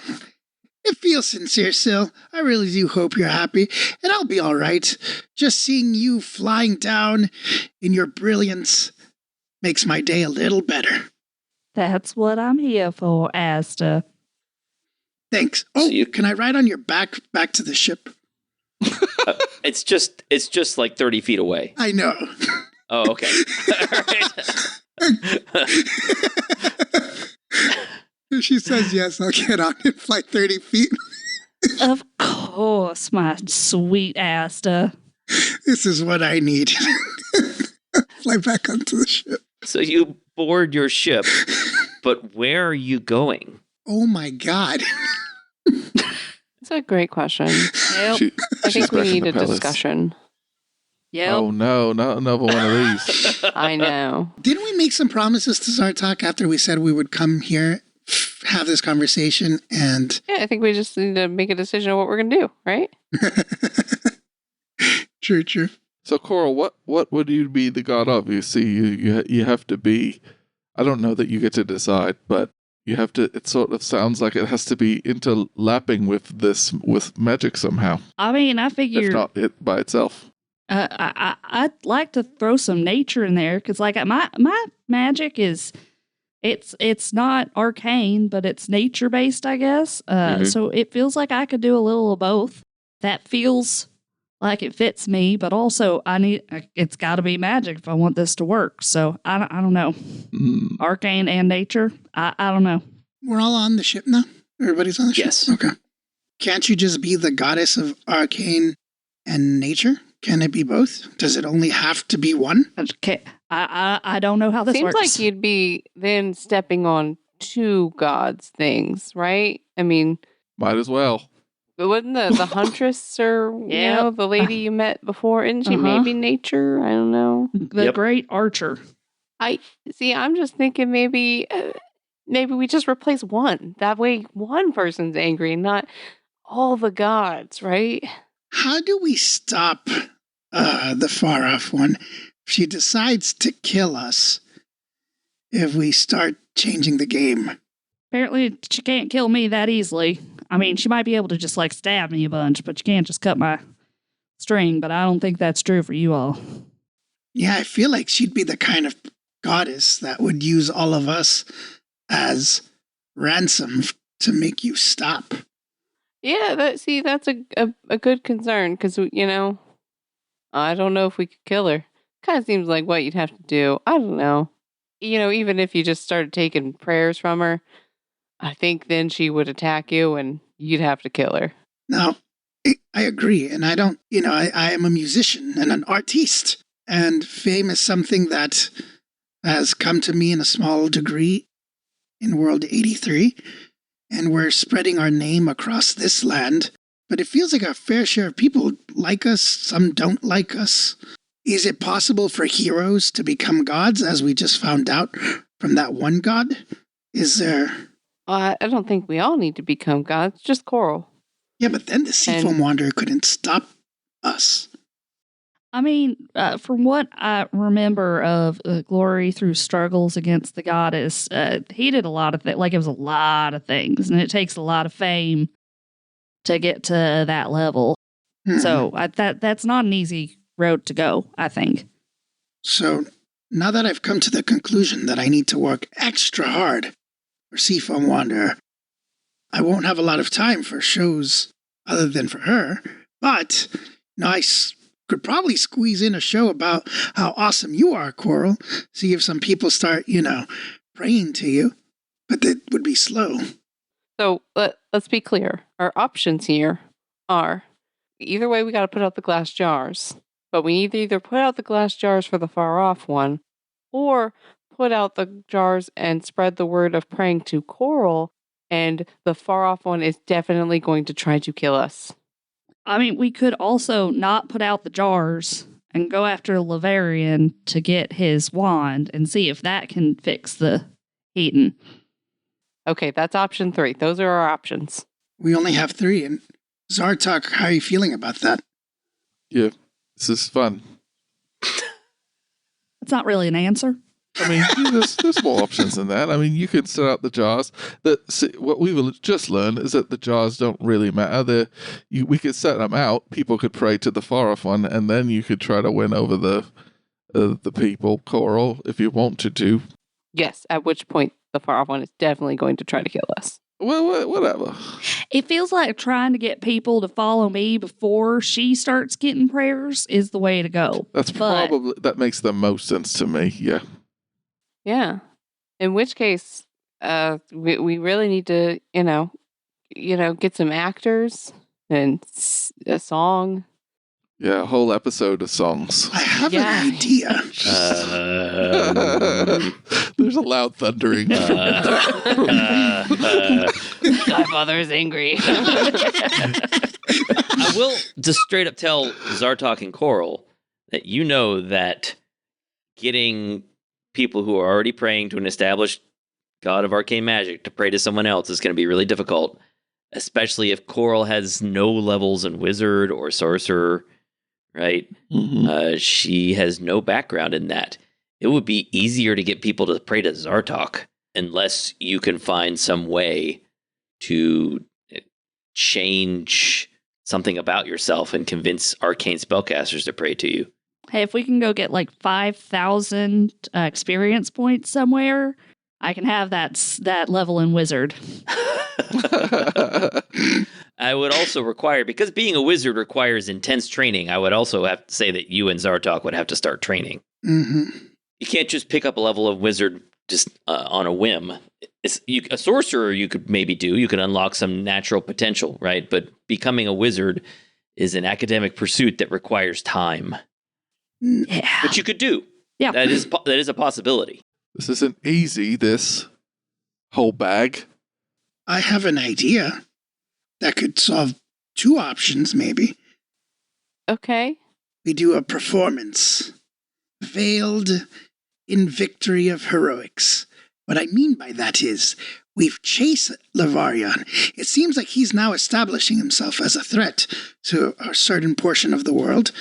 it feels sincere, Syl. I really do hope you're happy, and I'll be all right. Just seeing you flying down in your brilliance makes my day a little better. That's what I'm here for, Aster. Thanks. Oh, can I ride on your back to the ship? it's just like 30 feet away. I know. Oh, okay. All right. If she says yes, I'll get on and fly 30 feet. Of course, my sweet Aster. This is what I need. Fly back onto the ship. So you board your ship, but where are you going? Oh my God. It's a great question. Yep. I think we scratching need the a pellets. discussion. Yep. Oh no, not another one of these. I know. Didn't we make some promises to Zartok after we said we would come here, have this conversation, and... Yeah, I think we just need to make a decision of what we're going to do, right? True. So, Coral, what would you be the god of? You see, you have to be. I don't know that you get to decide, but you have to. It sort of sounds like it has to be interlapping with magic somehow. I mean, I figure If not it by itself. I'd like to throw some nature in there because, like, my magic is it's not arcane, but it's nature based, I guess. So it feels like I could do a little of both. That feels like it fits me, but also it's got to be magic if I want this to work. So I don't know. Arcane and nature. I don't know. We're all on the ship now? Everybody's on the ship? Yes. Okay. Can't you just be the goddess of arcane and nature? Can it be both? Does it only have to be one? Okay. I don't know how this Seems works. like you'd be then stepping on two gods' things, right? I mean, Might as well. wasn't the huntress or the lady you met before? Isn't she maybe nature? I don't know. The great archer. I'm just thinking maybe we just replace one. That way, one person's angry and not all the gods, right? How do we stop the far off one? If she decides to kill us, if we start changing the game. Apparently, she can't kill me that easily. I mean, she might be able to just, like, stab me a bunch, but you can't just cut my string, but I don't think that's true for you all. Yeah, I feel like she'd be the kind of goddess that would use all of us as ransom to make you stop. Yeah, that's a good concern because, I don't know if we could kill her. Kind of seems like what you'd have to do. I don't know. Even if you just started taking prayers from her, I think then she would attack you and you'd have to kill her. Now, I agree. And I don't, I am a musician and an artiste. And fame is something that has come to me in a small degree in World 83. And we're spreading our name across this land. But it feels like a fair share of people like us, some don't like us. Is it possible for heroes to become gods, as we just found out from that one god? Is there... I don't think we all need to become gods, just Coral. Yeah, but then the Seafoam Wanderer couldn't stop us. I mean, from what I remember of Glory through struggles against the goddess, he did a lot of things. Like, it was a lot of things, and it takes a lot of fame to get to that level. Hmm. So that's not an easy road to go, I think. So now that I've come to the conclusion that I need to work extra hard for Seafoam Wanderer, I won't have a lot of time for shows other than for her, but I could probably squeeze in a show about how awesome you are, Coral. See if some people start, praying to you, but that would be slow. So let's be clear. Our options here are either way we got to put out the glass jars. But we need to either put out the glass jars for the far off one or put out the jars and spread the word of praying to Coral, and the far off one is definitely going to try to kill us. I mean, we could also not put out the jars and go after Lavarian to get his wand and see if that can fix the heating. Okay, that's option 3. Those are our options. We only have 3. And Zartok, how are you feeling about that? Yeah, this is fun. That's not really an answer. I mean, there's more options than that. I mean, you could set out the jars. What we've just learned is that the jars don't really matter. We could set them out. People could pray to the far off one, and then you could try to win over the people, Coral, if you wanted to. Yes, at which point the far off one is definitely going to try to kill us. Well, whatever. It feels like trying to get people to follow me before she starts getting prayers is the way to go. That makes the most sense to me. Yeah. Yeah. In which case, we really need to, get some actors and a song. Yeah, a whole episode of songs. I have an idea. There's a loud thundering. Godfather is angry. I will just straight up tell Zartok and Coral that you know that getting people who are already praying to an established god of arcane magic to pray to someone else is going to be really difficult, especially if Coral has no levels in wizard or sorcerer, right? Mm-hmm. She has no background in that. It would be easier to get people to pray to Zartok unless you can find some way to change something about yourself and convince arcane spellcasters to pray to you. Hey, if we can go get like 5,000 experience points somewhere, I can have that level in wizard. I would also require, because being a wizard requires intense training, I would also have to say that you and Zartok would have to start training. Mm-hmm. You can't just pick up a level of wizard just on a whim. A sorcerer you could maybe do. You could unlock some natural potential, right? But becoming a wizard is an academic pursuit that requires time. Yeah. But you could do. Yeah. That is a possibility. This isn't easy, this whole bag. I have an idea that could solve two options, maybe. Okay. We do a performance. Veiled in victory of heroics. What I mean by that is, we've chased Lavarion. It seems like he's now establishing himself as a threat to a certain portion of the world.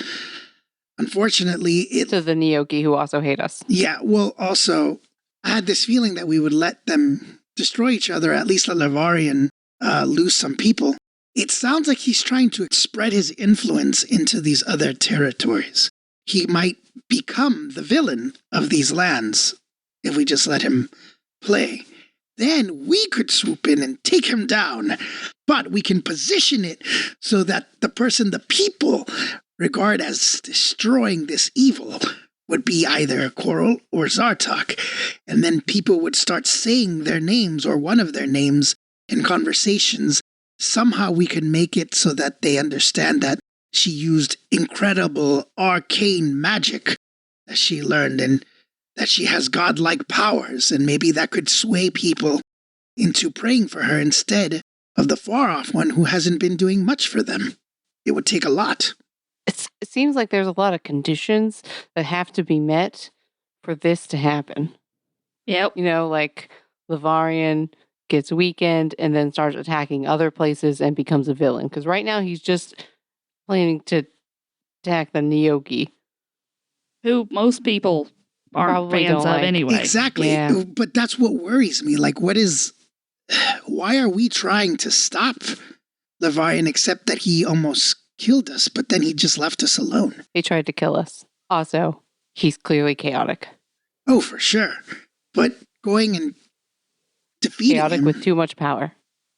Unfortunately, To the Nyoki who also hate us. Yeah, well, also, I had this feeling that we would let them destroy each other, at least let Lavarion lose some people. It sounds like he's trying to spread his influence into these other territories. He might become the villain of these lands if we just let him play. Then we could swoop in and take him down. But we can position it so that the person the people regard as destroying this evil would be either Coral or Zartok. And then people would start saying their names or one of their names in conversations. Somehow we could make it so that they understand that she used incredible arcane magic that she learned and that she has godlike powers, and maybe that could sway people into praying for her instead of the far-off one who hasn't been doing much for them. It would take a lot. It seems like there's a lot of conditions that have to be met for this to happen. Yep. You know, like Lavarion gets weakened and then starts attacking other places and becomes a villain. Because right now he's just planning to attack the Nyoki. Who most people aren't Probably fans don't of like. anyway. Exactly. Yeah. But that's what worries me. Like, why are we trying to stop Lavarion except that he almost killed us, but then he just left us alone? He tried to kill us. Also, he's clearly chaotic. Oh, for sure. But going and defeating Chaotic him. with too much power.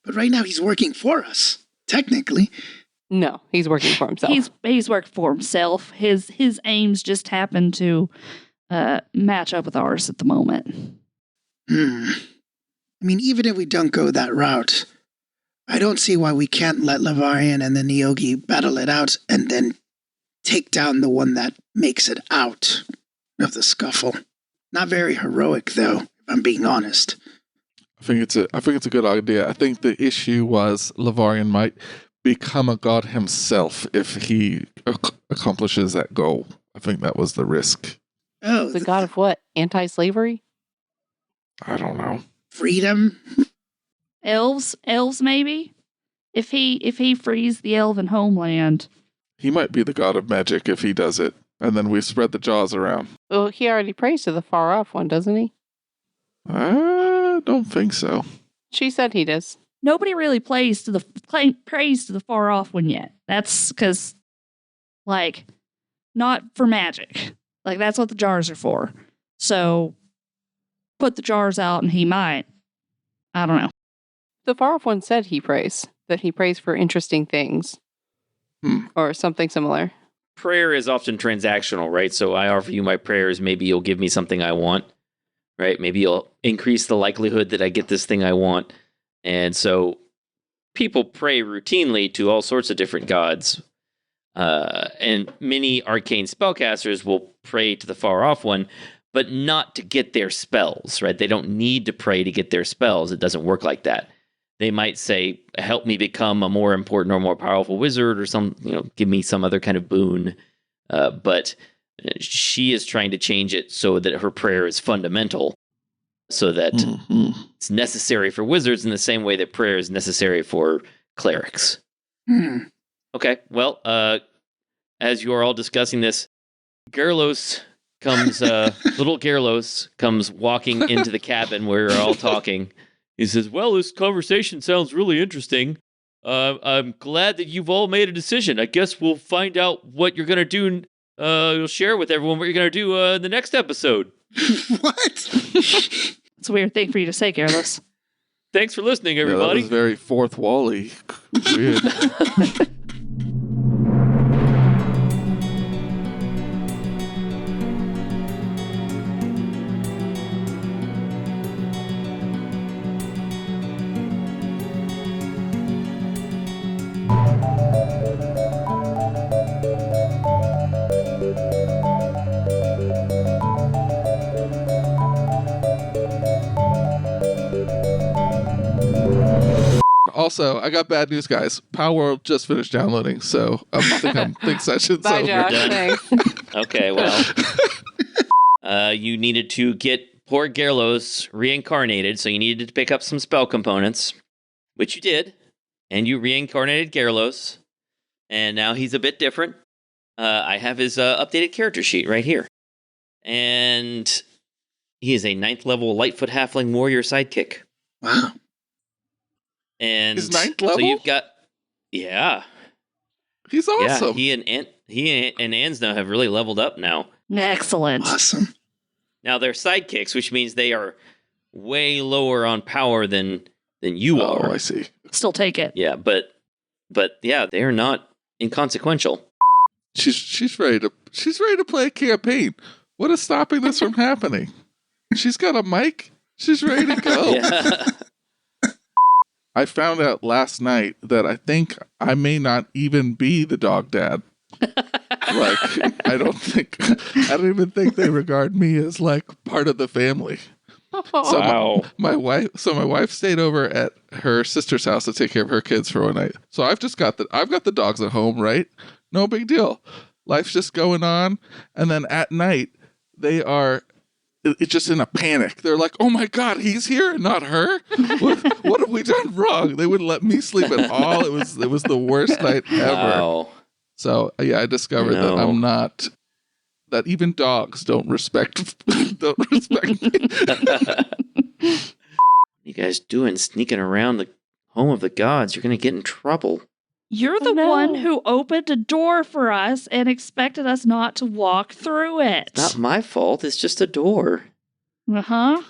But right now he's working for us, technically. No, he's working for himself. He's worked for himself. His aims just happen to match up with ours at the moment. I mean, even if we don't go that route, I don't see why we can't let Lavarion and the Nyogi battle it out and then take down the one that makes it out of the scuffle. Not very heroic, though, if I'm being honest. I think it's a good idea. I think the issue was Lavarion might become a god himself if he accomplishes that goal. I think that was the risk. Oh, The god of what? Anti-slavery? I don't know. freedom? Elves maybe. If he frees the elven homeland. He might be the god of magic if he does it, and then we spread the jaws around. Well, he already prays to the far off one, doesn't he? I don't think so. She said he does. Nobody really prays to the far off one yet. That's because, like, not for magic. Like, that's what the jars are for. So, put the jars out and he might. I don't know. The far off one said he prays. That he prays for interesting things. Or something similar. Prayer is often transactional, right? So I offer you my prayers. Maybe you'll give me something I want, right? Maybe you'll increase the likelihood that I get this thing I want. And so people pray routinely to all sorts of different gods. And many arcane spellcasters will pray to the far off one, but not to get their spells, right? They don't need to pray to get their spells. It doesn't work like that. They might say, help me become a more important or more powerful wizard or give me some other kind of boon. But She is trying to change it so that her prayer is fundamental, so that it's necessary for wizards in the same way that prayer is necessary for clerics. Okay, well, as you are all discussing this, Gerlos comes, little Gerlos comes walking into the cabin where you're all talking. He says, well, this conversation sounds really interesting. I'm glad that you've all made a decision. I guess we'll find out what you're going to do. You'll share with everyone what you're going to do in the next episode. What? It's a weird thing for you to say, Careless. Thanks for listening, everybody. That was very fourth wall-y. Weird. Also, I got bad news, guys. Power World just finished downloading, so I think session's Bye, over. Josh. Thanks. Okay, well, you needed to get poor Gerlos reincarnated, so you needed to pick up some spell components, which you did, and you reincarnated Gerlos, and now he's a bit different. I have his updated character sheet right here, and he is a 9th level Lightfoot Halfling Warrior sidekick. Wow. And He's 9th level? so you've got, yeah. He's awesome. Yeah, he and Ansno have really leveled up now. Excellent. Awesome. Now they're sidekicks, which means they are way lower on power than you are. Oh, I see. Still take it. Yeah, but yeah, they are not inconsequential. She's ready to play a campaign. What is stopping this from happening? She's got a mic. She's ready to go. Yeah. I found out last night that I think I may not even be the dog dad. Like, I don't even think they regard me as like part of the family. So Wow. my wife stayed over at her sister's house to take care of her kids for one night. So I've got the dogs at home, right? No big deal. Life's just going on, and then at night it's just in a panic. They're like, "Oh my God, he's here and not her. What have we done wrong?" They wouldn't let me sleep at all. It was the worst night ever. Wow. So yeah, I discovered that I'm not. That even dogs don't respect me. What you guys doing sneaking around the home of the gods? You're going to get in trouble. You're the one who opened a door for us and expected us not to walk through it. Not my fault. It's just a door. Uh-huh.